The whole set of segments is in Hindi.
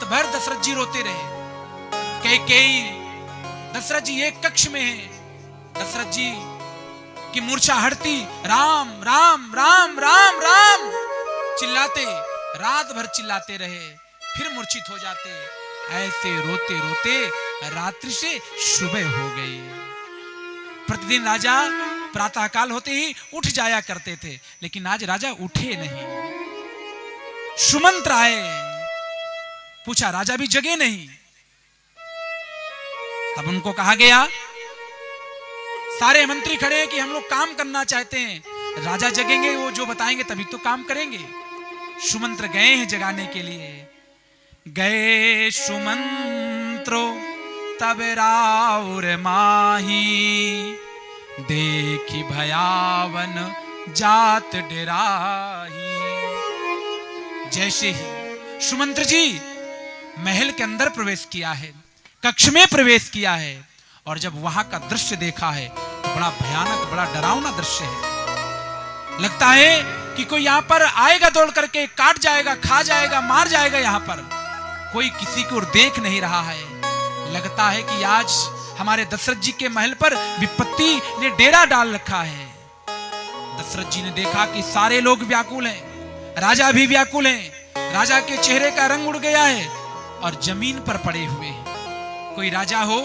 भर दशरथ जी रोते रहे। कैकेयी दशरथ जी एक कक्ष में हैं, दशरथ जी की मूर्छा हटती, राम राम राम राम राम चिल्लाते, रात भर चिल्लाते रहे, फिर मूर्छित हो जाते। ऐसे रोते रोते रात्रि से सुबह हो गई। प्रतिदिन राजा प्रातःकाल होते ही उठ जाया करते थे, लेकिन आज राजा उठे नहीं। सुमंत्र आए, पूछा, राजा भी जगे नहीं। तब उनको कहा गया, सारे मंत्री खड़े हैं कि हम लोग काम करना चाहते हैं, राजा जगेंगे, वो जो बताएंगे तभी तो काम करेंगे। सुमंत्र गए हैं जगाने के लिए। गए सुमंत्रो तब राउर माही, देखी भयावन जात डराही। जैसे ही सुमंत्र जी महल के अंदर प्रवेश किया है, कक्ष में प्रवेश किया है, और जब वहां का दृश्य देखा है तो बड़ा भयानक, बड़ा डरावना दृश्य है। लगता है कि कोई यहां पर आएगा दौड़ करके, काट जाएगा, खा जाएगा, मार जाएगा। यहां पर कोई किसी को देख नहीं रहा है। लगता है कि आज हमारे दशरथ जी के महल पर विपत्ति ने डेरा डाल रखा है। दशरथ जी ने देखा कि सारे लोग व्याकुल हैं, राजा भी व्याकुल हैं, राजा के चेहरे का रंग उड़ गया है और जमीन पर पड़े हुए हैं। कोई राजा हो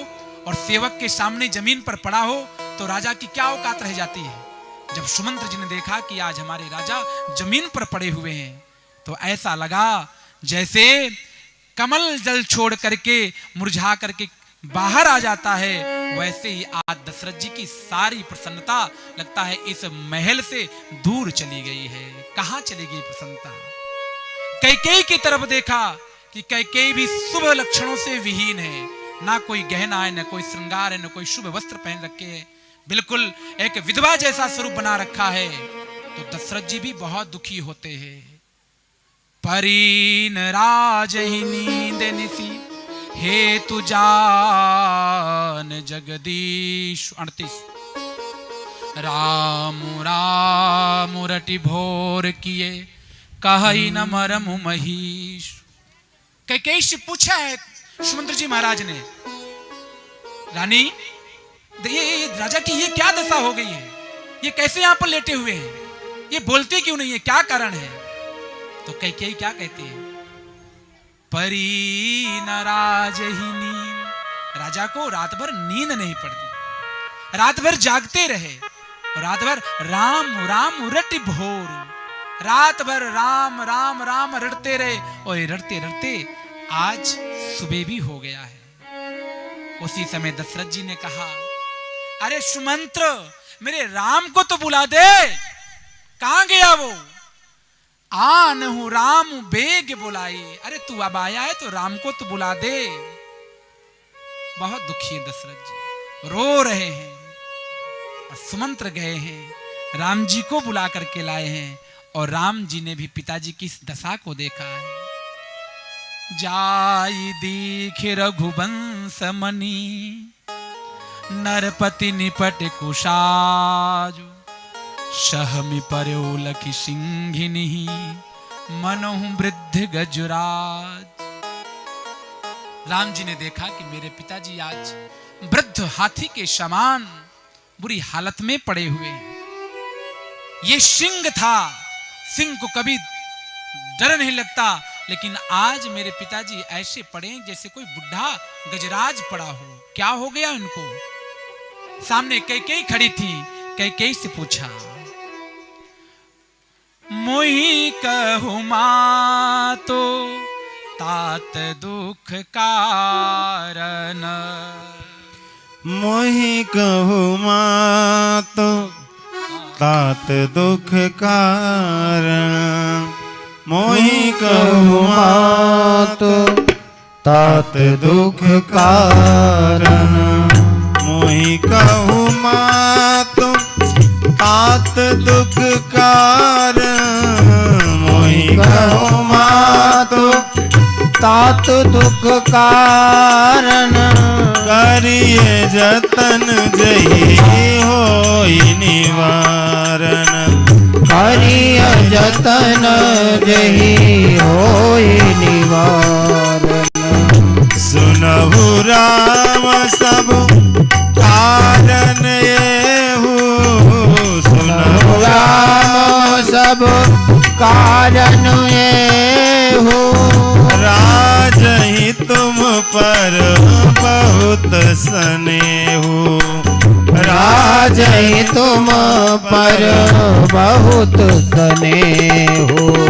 और सेवक के सामने जमीन पर पड़ा हो तो राजा की क्या औकात रह जाती है। जब सुमंत्र जी ने देखा कि आज हमारे राजा जमीन पर पड़े हुए हैं, तो ऐसा लगा जैसे कमल जल छोड़ करके, मुरझा करके बाहर आ जाता है, वैसे ही आज दशरथ जी की सारी प्रसन्नता लगता है इस महल से दूर चली गई है। कहां चली गई प्रसन्नता? कैकेयी की तरफ देखा कि कैकेयी भी शुभ लक्षणों से विहीन है, ना कोई गहना है, ना कोई श्रृंगार है, ना कोई शुभ वस्त्र पहन रखे है, बिल्कुल एक विधवा जैसा स्वरूप बना रखा है। तो दशरथ जी भी बहुत दुखी होते हैं। परीन राज ही नींद निसी, हे तु जान जगदीश। 38 राम राम रटि भोर किए, कहि न मरमु महीश। कैकेयी से पूछा है सुमंत्र जी महाराज ने, रानी ये राजा की ये क्या दशा हो गई है, ये कैसे यहां पर लेटे हुए हैं, ये बोलते क्यों नहीं है, क्या कारण है? तो कैकेयी क्या कहती है? परी न राज ही नींद, राजा को रात भर नींद नहीं पड़ती, रात भर जागते रहे, रात भर राम राम रट भोर, रात भर राम राम राम रटते रहे, और रटते रटते आज सुबह भी हो गया है। उसी समय दशरथ जी ने कहा, अरे सुमंत्र, मेरे राम को तो बुला दे, कहां गया वो? आनहु राम बेग बुलाई। अरे तू अब आया है तो राम को तो बुला दे। बहुत दुखी है दशरथ जी, रो रहे हैं। और सुमंत्र गए हैं, राम जी को बुला करके लाए हैं, और राम जी ने भी पिताजी की इस दशा को देखा है। जाई दीख रघुवंश मणि, नरपति निपट कुशाजु, सहमि पर्यो लखि सिंहिनी, मनहु वृद्ध गजराज। राम जी ने देखा कि मेरे पिताजी आज वृद्ध हाथी के समान बुरी हालत में पड़े हुए हैं। ये सिंह था, सिंह को कभी डर नहीं लगता, लेकिन आज मेरे पिताजी ऐसे पड़े जैसे कोई बुढ़ा गजराज पड़ा हो। क्या हो गया इनको? सामने कैकेयी खड़ी थी, कैकेयी से पूछा, मोहि कहु मातो तात दुख कारण, मोहि कहु मातो तात दुख कारण, मोहि कहु मातो तात दुख कारण, मोहि कहु मातो तात दुख कारण, मोहि कहु मातो तात दुख कारण, करिए जतन जहि होई निवारण, करिए जतन जहि होई निवारण। कारण ये हो। राज ही तुम पर बहुत स्नेह, राज ही तुम पर बहुत स्नेह।